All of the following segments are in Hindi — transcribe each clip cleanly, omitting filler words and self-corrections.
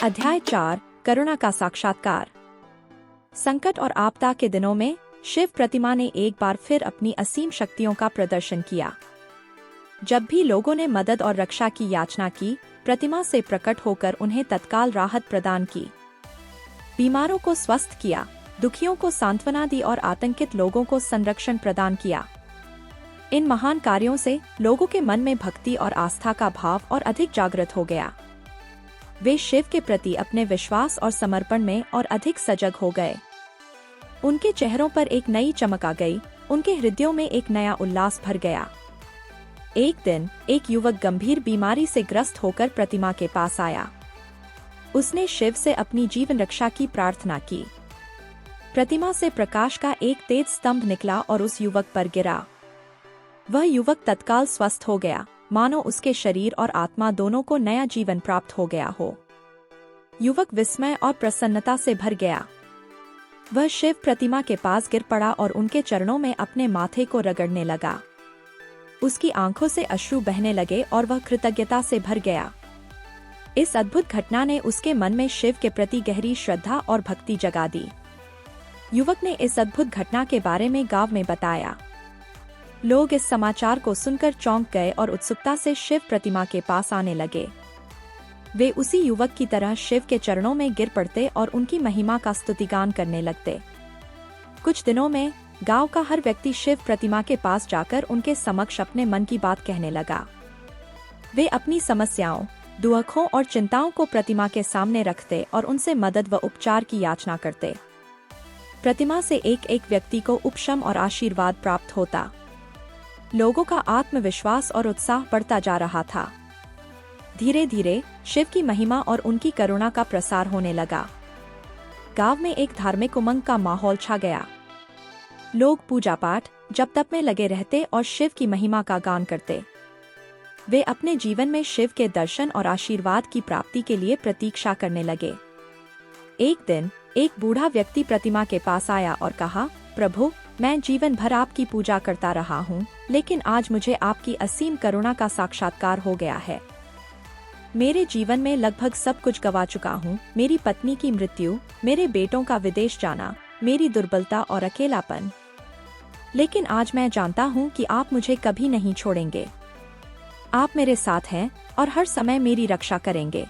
अध्याय 4 करुणा का साक्षात्कार। संकट और आपदा के दिनों में शिव प्रतिमा ने एक बार फिर अपनी असीम शक्तियों का प्रदर्शन किया। जब भी लोगों ने मदद और रक्षा की याचना की, प्रतिमा से प्रकट होकर उन्हें तत्काल राहत प्रदान की। बीमारों को स्वस्थ किया, दुखियों को सांत्वना दी और आतंकित लोगों को संरक्षण प्रदान किया। इन महान कार्यों से लोगों के मन में भक्ति और आस्था का भाव और अधिक जागृत हो गया। वे शिव के प्रति अपने विश्वास और समर्पण में और अधिक सजग हो गए। उनके चेहरों पर एक नई चमक आ गई, उनके हृदयों में एक नया उल्लास भर गया। एक दिन एक युवक गंभीर बीमारी से ग्रस्त होकर प्रतिमा के पास आया। उसने शिव से अपनी जीवन रक्षा की प्रार्थना की। प्रतिमा से प्रकाश का एक तेज स्तंभ निकला और उस युवक पर गिरा। वह युवक तत्काल स्वस्थ हो गया, मानो उसके शरीर और आत्मा दोनों को नया जीवन प्राप्त हो गया हो। युवक विस्मय और प्रसन्नता से भर गया। वह शिव प्रतिमा के पास गिर पड़ा और उनके चरणों में अपने माथे को रगड़ने लगा। उसकी आंखों से अश्रु बहने लगे और वह कृतज्ञता से भर गया। इस अद्भुत घटना ने उसके मन में शिव के प्रति गहरी श्रद्धा और भक्ति जगा दी। युवक ने इस अद्भुत घटना के बारे में गांव में बताया। लोग इस समाचार को सुनकर चौंक गए और उत्सुकता से शिव प्रतिमा के पास आने लगे। वे उसी युवक की तरह शिव के चरणों में गिर पड़ते और उनकी महिमा का स्तुतिगान करने लगते। कुछ दिनों में गांव का हर व्यक्ति शिव प्रतिमा के पास जाकर उनके समक्ष अपने मन की बात कहने लगा। वे अपनी समस्याओं, दुखों और चिंताओं को प्रतिमा के सामने रखते और उनसे मदद व उपचार की याचना करते। प्रतिमा से एक एक व्यक्ति को उपशम और आशीर्वाद प्राप्त होता। लोगों का आत्मविश्वास और उत्साह बढ़ता जा रहा था। धीरे धीरे शिव की महिमा और उनकी करुणा का प्रसार होने लगा। गांव में एक धार्मिक उमंग का माहौल छा गया। लोग पूजा पाठ, जप तप में लगे रहते और शिव की महिमा का गान करते। वे अपने जीवन में शिव के दर्शन और आशीर्वाद की प्राप्ति के लिए प्रतीक्षा करने लगे। एक दिन एक बूढ़ा व्यक्ति प्रतिमा के पास आया और कहा, प्रभु, मैं जीवन भर आपकी पूजा करता रहा हूँ, लेकिन आज मुझे आपकी असीम करुणा का साक्षात्कार हो गया है। मेरे जीवन में लगभग सब कुछ गवा चुका हूँ। मेरी पत्नी की मृत्यु, मेरे बेटों का विदेश जाना, मेरी दुर्बलता और अकेलापन। लेकिन आज मैं जानता हूँ कि आप मुझे कभी नहीं छोड़ेंगे। आप मेरे साथ हैं और हर समय मेरी रक्षा करेंगे।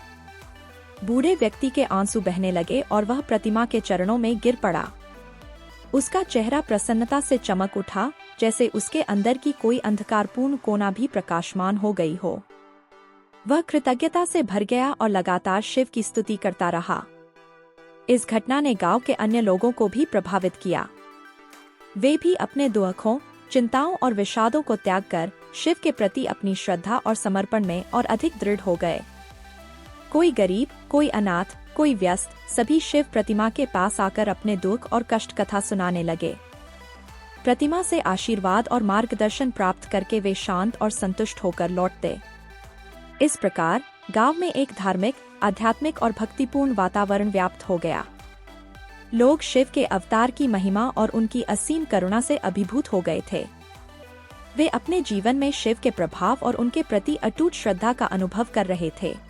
बूढ़े व्यक्ति के आंसू बहने लगे और वह प्रतिमा के चरणों में गिर पड़ा। उसका चेहरा प्रसन्नता से चमक उठा, जैसे उसके अंदर की कोई अंधकारपूर्ण कोना भी प्रकाशमान हो गई हो। वह कृतज्ञता से भर गया और लगातार शिव की स्तुति करता रहा। इस घटना ने गांव के अन्य लोगों को भी प्रभावित किया। वे भी अपने दुखों, चिंताओं और विषादों को त्याग कर शिव के प्रति अपनी श्रद्धा और समर्पण में और अधिक दृढ़ हो गए। कोई गरीब, कोई अनाथ, कोई व्यस्त, सभी शिव प्रतिमा के पास आकर अपने दुख और कष्ट कथा सुनाने लगे। प्रतिमा से आशीर्वाद और मार्गदर्शन प्राप्त करके वे शांत और संतुष्ट होकर लौटते। इस प्रकार गांव में एक धार्मिक, आध्यात्मिक और भक्तिपूर्ण वातावरण व्याप्त हो गया। लोग शिव के अवतार की महिमा और उनकी असीम करुणा से अभिभूत हो गए थे। वे अपने जीवन में शिव के प्रभाव और उनके प्रति अटूट श्रद्धा का अनुभव कर रहे थे।